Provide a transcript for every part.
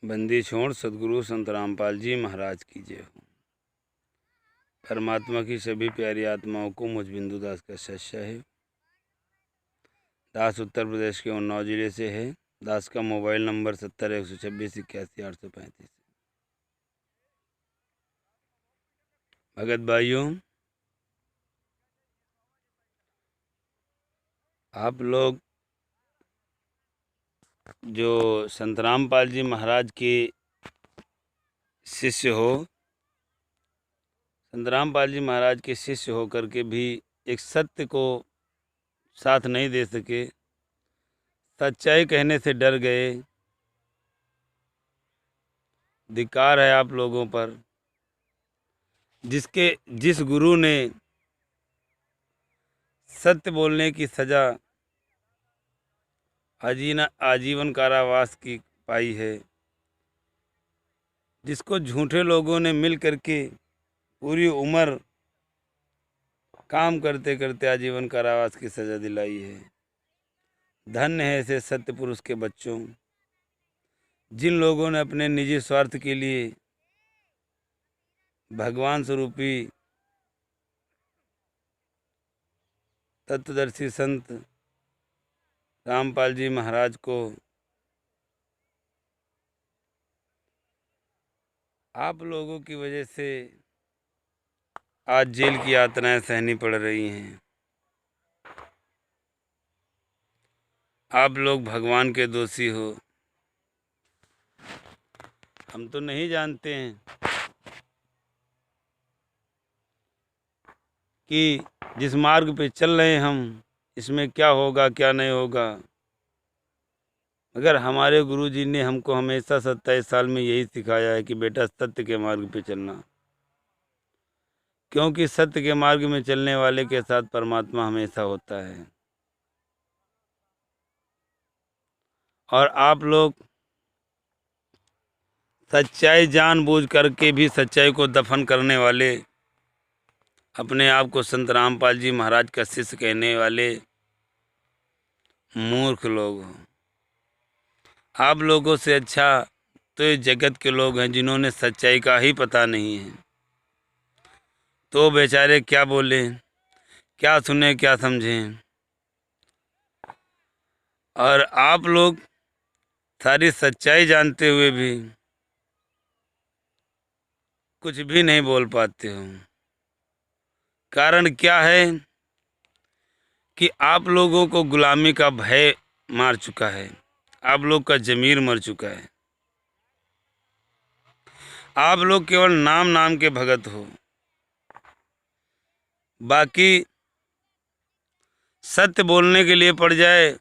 बंदी छोड़ सदगुरु संत रामपाल जी महाराज की जय हो। परमात्मा की सभी प्यारी आत्माओं को मुझ बिंदु दास का सत्या है। दास उत्तर प्रदेश के उन्नाव जिले से है। दास का मोबाइल नंबर 70 126 81 835। भगत भाइयों, आप लोग जो संत रामपाल जी महाराज के शिष्य हो, संत रामपाल जी महाराज के शिष्य होकर के भी एक सत्य को साथ नहीं दे सके, सच्चाई कहने से डर गए, धिक्कार है आप लोगों पर। जिस गुरु ने सत्य बोलने की सजा आजीवन कारावास की पाई है, जिसको झूठे लोगों ने मिल करके पूरी उम्र काम करते करते आजीवन कारावास की सजा दिलाई है। धन्य है ऐसे सत्य पुरुष के बच्चों, जिन लोगों ने अपने निजी स्वार्थ के लिए भगवान स्वरूपी तत्वदर्शी संत रामपाल जी महाराज को आप लोगों की वजह से आज जेल की यातनाएं सहनी पड़ रही हैं। आप लोग भगवान के दोषी हो। हम तो नहीं जानते हैं कि जिस मार्ग पे चल रहे हैं हम, इसमें क्या होगा क्या नहीं होगा, मगर हमारे गुरुजी ने हमको हमेशा 27 साल में यही सिखाया है कि बेटा सत्य के मार्ग पे चलना, क्योंकि सत्य के मार्ग में चलने वाले के साथ परमात्मा हमेशा होता है। और आप लोग सच्चाई जानबूझ करके भी सच्चाई को दफन करने वाले, अपने आप को संत रामपाल जी महाराज का शिष्य कहने वाले मूर्ख लोग हो। आप लोगों से अच्छा तो ये जगत के लोग हैं जिन्होंने सच्चाई का ही पता नहीं है, तो बेचारे क्या बोले, क्या सुने, क्या समझें। और आप लोग सारी सच्चाई जानते हुए भी कुछ भी नहीं बोल पाते हो। कारण क्या है कि आप लोगों को गुलामी का भय मार चुका है, आप लोग का ज़मीर मर चुका है। आप लोग केवल नाम नाम के भगत हो, बाकी सत्य बोलने के लिए पड़ जाए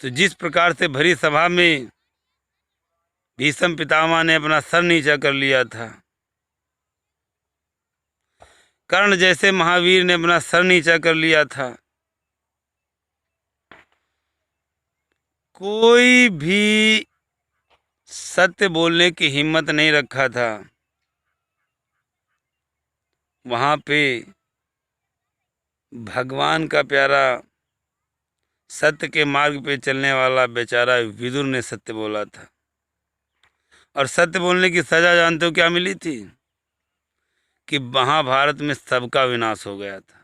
तो जिस प्रकार से भरी सभा में भीष्म पितामह ने अपना सर नीचा कर लिया था, कर्ण जैसे महावीर ने अपना सर नीचा कर लिया था, कोई भी सत्य बोलने की हिम्मत नहीं रखा था। वहाँ पे भगवान का प्यारा सत्य के मार्ग पे चलने वाला बेचारा विदुर ने सत्य बोला था। और सत्य बोलने की सजा जानते हो क्या मिली थी? कि महाभारत में सबका विनाश हो गया था।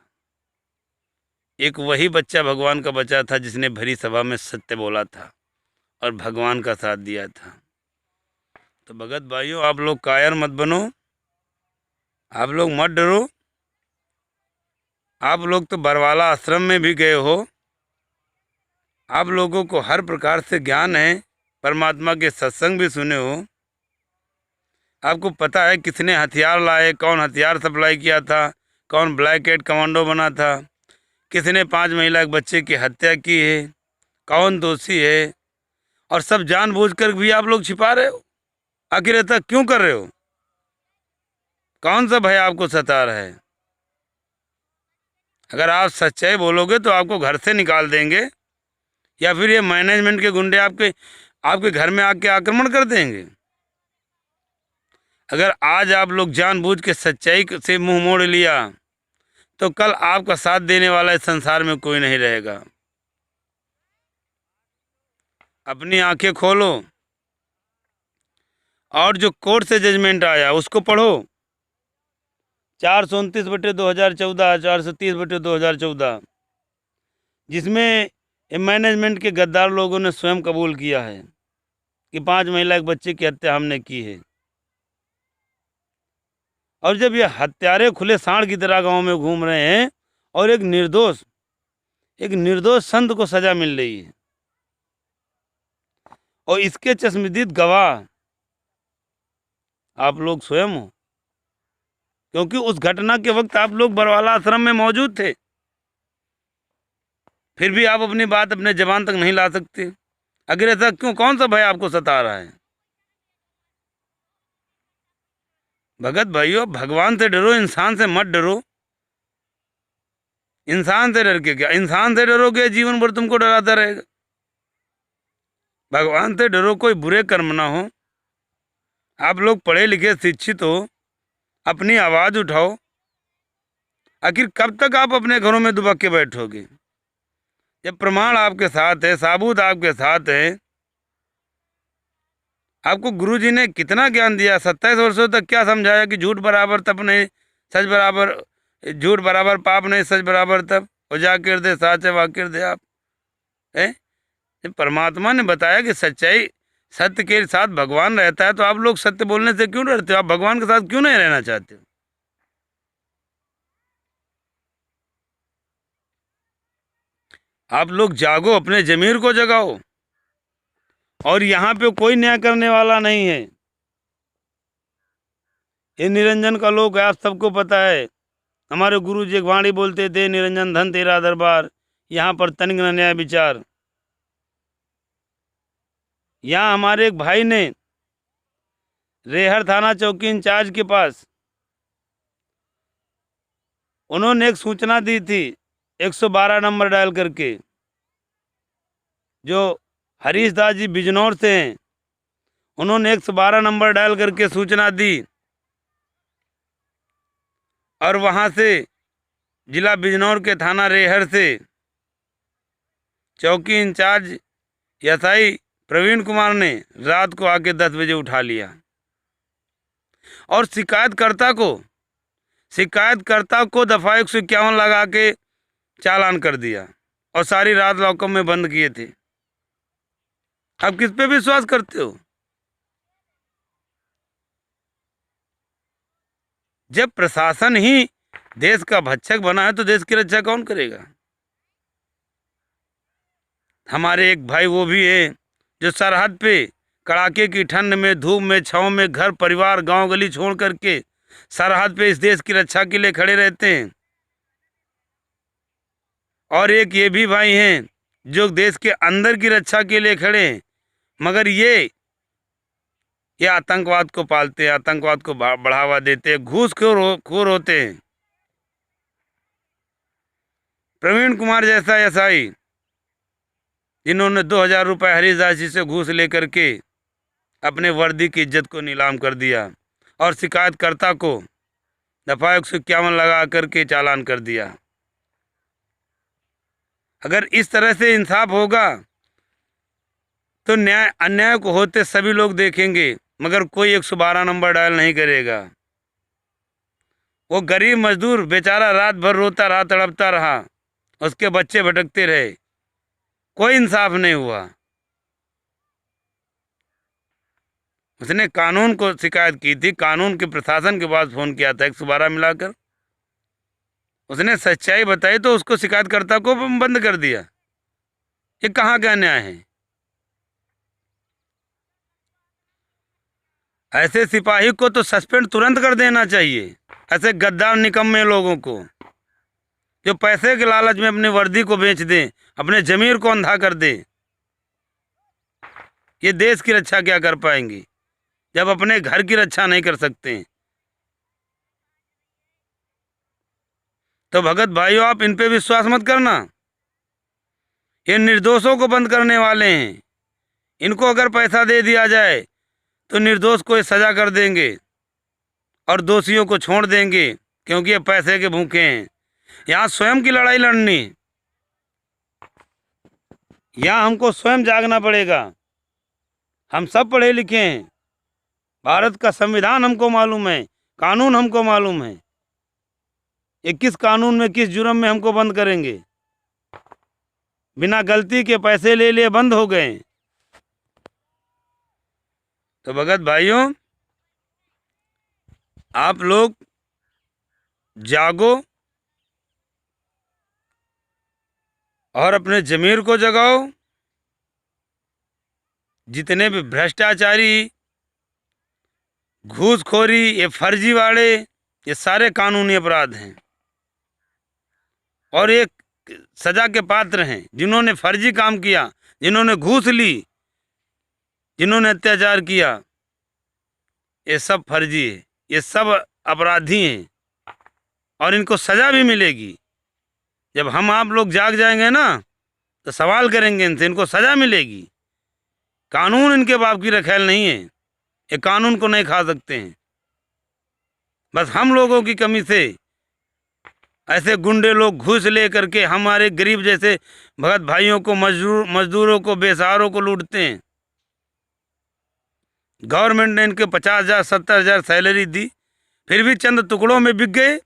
एक वही बच्चा भगवान का बचा था जिसने भरी सभा में सत्य बोला था और भगवान का साथ दिया था। तो भगत भाइयों, आप लोग कायर मत बनो, आप लोग मत डरो। आप लोग तो बरवाला आश्रम में भी गए हो, आप लोगों को हर प्रकार से ज्ञान है, परमात्मा के सत्संग भी सुने हो। आपको पता है किसने हथियार लाए, कौन हथियार सप्लाई किया था, कौन ब्लैक एड कमांडो बना था, किसने 5 महिला के बच्चे की हत्या की है, कौन दोषी है। और सब जानबूझकर भी आप लोग छिपा रहे हो। आखिर ऐसा क्यों कर रहे हो? कौन सा भय आपको सता रहा है? अगर आप सच्चाई बोलोगे तो आपको घर से निकाल देंगे, या फिर ये मैनेजमेंट के गुंडे आपके घर में आके आक्रमण कर देंगे। अगर आज आप लोग जानबूझ के सच्चाई से मुंह मोड़ लिया तो कल आपका साथ देने वाला इस संसार में कोई नहीं रहेगा। अपनी आंखें खोलो, और जो कोर्ट से जजमेंट आया उसको पढ़ो। 429/2014, 430/2014, जिसमें मैनेजमेंट के गद्दार लोगों ने स्वयं कबूल किया है कि 5 महिला एक बच्चे की हत्या हमने की है। और जब ये हत्यारे खुले सांड की तरह गांव में घूम रहे हैं और एक निर्दोष संत को सजा मिल रही है, और इसके चश्मदीद गवाह आप लोग स्वयं हो, क्योंकि उस घटना के वक्त आप लोग बरवाला आश्रम में मौजूद थे। फिर भी आप अपनी बात अपने जबान तक नहीं ला सकते। अगर ऐसा क्यों, कौन सा भय आपको सता रहा है? भगत भाइयों, भगवान से डरो, इंसान से मत डरो। इंसान से डर के क्या, इंसान से डरोगे जीवन भर तुमको डराता रहेगा। भगवान से डरो, कोई बुरे कर्म ना हो। आप लोग पढ़े लिखे शिक्षित हो, अपनी आवाज़ उठाओ। आखिर कब तक आप अपने घरों में दुबक के बैठोगे? जब प्रमाण आपके साथ है, साबूत आपके साथ है। आपको गुरुजी ने कितना ज्ञान दिया, 27 वर्षों तक क्या समझाया कि झूठ बराबर तप नहीं, सच बराबर, झूठ बराबर पाप नहीं, सच बराबर तप, और जाकिर दे साचे वाकिर दे आप है। जब परमात्मा ने बताया कि सच्चाई, सत्य के साथ भगवान रहता है, तो आप लोग सत्य बोलने से क्यों डरते हो? आप भगवान के साथ क्यों नहीं रहना चाहते हो? आप लोग जागो, अपने जमीर को जगाओ। और यहाँ पे कोई न्याय करने वाला नहीं है। ये निरंजन का लोक है, आप सबको पता है। हमारे गुरु जी एक वाणी बोलते थे, निरंजन धन तेरा दरबार, यहाँ पर तनिक न न्याय विचार। यहाँ हमारे एक भाई ने रेहर थाना चौकी इंचार्ज के पास उन्होंने एक सूचना दी थी 112 नंबर डायल करके। जो हरीश दास जी बिजनौर से हैं, उन्होंने 112 नंबर डायल करके सूचना दी, और वहाँ से जिला बिजनौर के थाना रेहर से चौकी इंचार्ज एसआई प्रवीण कुमार ने रात को आके 10 बजे उठा लिया, और शिकायतकर्ता को दफा 151 लगा के चालान कर दिया, और सारी रात लॉकअप में बंद किए थे। आप किस पे विश्वास करते हो? जब प्रशासन ही देश का भक्षक बना है, तो देश की रक्षा कौन करेगा? हमारे एक भाई वो भी है जो सरहद पे कड़ाके की ठंड में, धूप में, छाँव में, घर परिवार गांव गली छोड़ करके सरहद पे इस देश की रक्षा के लिए खड़े रहते हैं। और एक ये भी भाई हैं जो देश के अंदर की रक्षा के लिए खड़े हैं, मगर ये आतंकवाद को पालते हैं, आतंकवाद को बढ़ावा देते हैं, घूसखोर होते हैं। प्रवीण कुमार जैसा एसआई, जिन्होंने 2000 रुपये हरीश दास जी से घूस लेकर के अपने वर्दी की इज्जत को नीलाम कर दिया, और शिकायतकर्ता को दफा 151 लगा करके चालान कर दिया। अगर इस तरह से इंसाफ होगा तो अन्याय को होते सभी लोग देखेंगे, मगर कोई 112 नंबर डायल नहीं करेगा। वो गरीब मजदूर बेचारा रात भर रोता रहा, तड़पता रहा, उसके बच्चे भटकते रहे, कोई इंसाफ नहीं हुआ। उसने कानून को शिकायत की थी, कानून के प्रशासन के पास फ़ोन किया था 112 मिलाकर। उसने सच्चाई बताई तो उसको शिकायतकर्ता को बंद कर दिया। ये कहाँ का न्याय है? ऐसे सिपाही को तो सस्पेंड तुरंत कर देना चाहिए, ऐसे गद्दार निकम्मे लोगों को, जो पैसे के लालच में अपनी वर्दी को बेच दें, अपने जमीर को अंधा कर दे। ये देश की रक्षा क्या कर पाएंगी जब अपने घर की रक्षा नहीं कर सकते? तो भगत भाइयों, आप इन पे विश्वास मत करना। ये निर्दोषों को बंद करने वाले हैं। इनको अगर पैसा दे दिया जाए तो निर्दोष को ये सजा कर देंगे और दोषियों को छोड़ देंगे, क्योंकि ये पैसे के भूखे हैं। यहाँ स्वयं की लड़ाई लड़नी, यहाँ हमको स्वयं जागना पड़ेगा। हम सब पढ़े लिखे हैं, भारत का संविधान हमको मालूम है, कानून हमको मालूम है। ये किस कानून में, किस जुर्म में हमको बंद करेंगे? बिना गलती के पैसे ले लिए बंद हो गए। तो भगत भाइयों, आप लोग जागो और अपने ज़मीर को जगाओ। जितने भी भ्रष्टाचारी, घूसखोरी, ये फर्जीवाड़े, ये सारे कानूनी अपराध हैं और ये सजा के पात्र हैं। जिन्होंने फर्जी काम किया, जिन्होंने घूस ली, जिन्होंने अत्याचार किया, ये सब फर्जी है, ये सब अपराधी हैं और इनको सजा भी मिलेगी। जब हम आप लोग जाग जाएंगे ना, तो सवाल करेंगे इनसे, इनको सजा मिलेगी। कानून इनके बाप की रखैल नहीं है, ये कानून को नहीं खा सकते हैं। बस हम लोगों की कमी से ऐसे गुंडे लोग घूस ले करके हमारे गरीब जैसे भगत भाइयों को, मजदूरों को, बेसहारों को लूटते हैं। गवर्नमेंट ने इनके 50,000 70,000 सैलरी दी, फिर भी चंद टुकड़ों में बिक गए।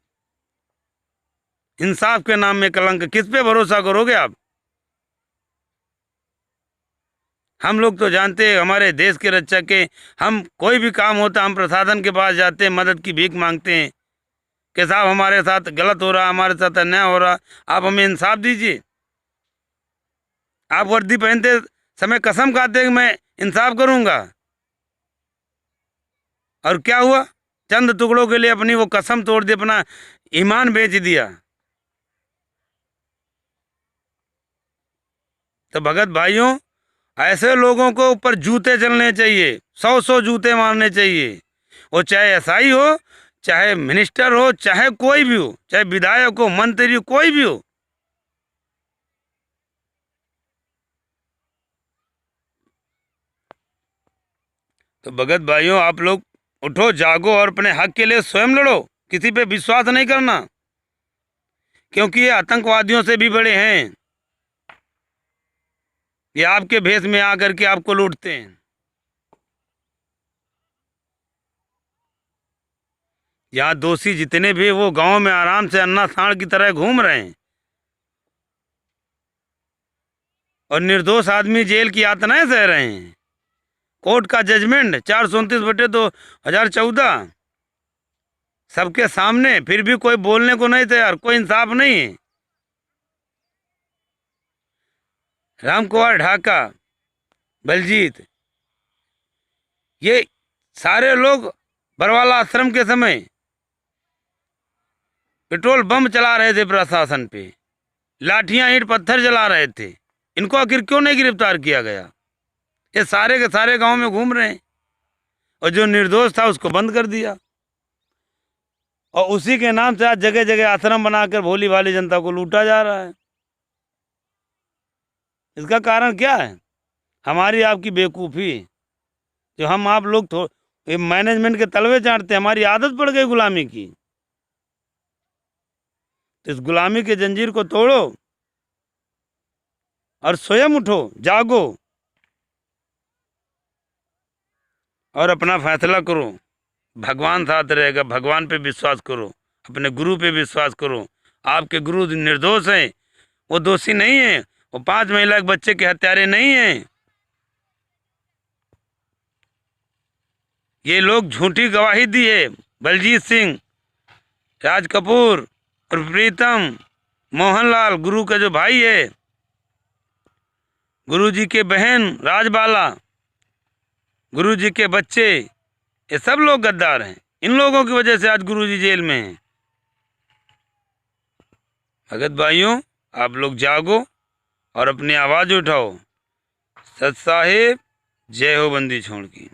इंसाफ के नाम में कलंक। किस पे भरोसा करोगे आप? हम लोग तो जानते हैं, हमारे देश के रक्षक के, हम कोई भी काम होता हम प्रशासन के पास जाते हैं, मदद की भीख मांगते हैं कि साहब हमारे साथ गलत हो रहा, हमारे साथ अन्याय हो रहा, आप हमें इंसाफ दीजिए। आप वर्दी पहनते समय कसम खाते हैं कि मैं इंसाफ करूंगा, और क्या हुआ? चंद टुकड़ों के लिए अपनी वो कसम तोड़ दी, अपना ईमान बेच दिया। तो भगत भाइयों, ऐसे लोगों को ऊपर जूते चलने चाहिए, 100 जूते मारने चाहिए। वो चाहे एसआई हो, चाहे मिनिस्टर हो, चाहे कोई भी हो, चाहे विधायक हो, मंत्री हो, कोई भी हो। तो भगत भाइयों, आप लोग उठो, जागो और अपने हक के लिए स्वयं लड़ो। किसी पे विश्वास नहीं करना, क्योंकि ये आतंकवादियों से भी बड़े हैं। ये आपके भेष में आकर के आपको लूटते हैं। यहाँ दोषी जितने भी, वो गांव में आराम से अन्ना सांड की तरह घूम रहे हैं और निर्दोष आदमी जेल की यातनाएं सह रहे हैं। कोर्ट का जजमेंट 429/2014 सबके सामने, फिर भी कोई बोलने को नहीं तैयार, कोई इंसाफ नहीं है। रामकुमार ढाका, बलजीत, ये सारे लोग बरवाला आश्रम के समय पेट्रोल बम चला रहे थे, प्रशासन पे लाठियां, ईंट पत्थर जला रहे थे। इनको आखिर क्यों नहीं गिरफ्तार किया गया? ये सारे के सारे गांव में घूम रहे हैं और जो निर्दोष था उसको बंद कर दिया, और उसी के नाम से आज जगह जगह आश्रम बनाकर भोली भाली जनता को लूटा जा रहा है। इसका कारण क्या है? हमारी आपकी बेवकूफ़ी, जो हम आप लोग मैनेजमेंट के तलवे चाटते हैं। हमारी आदत पड़ गई गुलामी की। तो इस गुलामी के जंजीर को तोड़ो और स्वयं उठो, जागो और अपना फैसला करो। भगवान साथ रहेगा, भगवान पे विश्वास करो, अपने गुरु पे विश्वास करो। आपके गुरु निर्दोष हैं, वो दोषी नहीं है, वो 5 महिला के बच्चे के हत्यारे नहीं हैं। ये लोग झूठी गवाही दी है। बलजीत सिंह, राज कपूर और प्रीतम, मोहनलाल, गुरु का जो भाई है, गुरु जी के बहन राजबाला, गुरु जी के बच्चे, ये सब लोग गद्दार हैं। इन लोगों की वजह से आज गुरु जी जेल में हैं। भगत भाइयों, आप लोग जागो और अपनी आवाज़ उठाओ। सत साहिब, जय हो बंदी छोड़ की।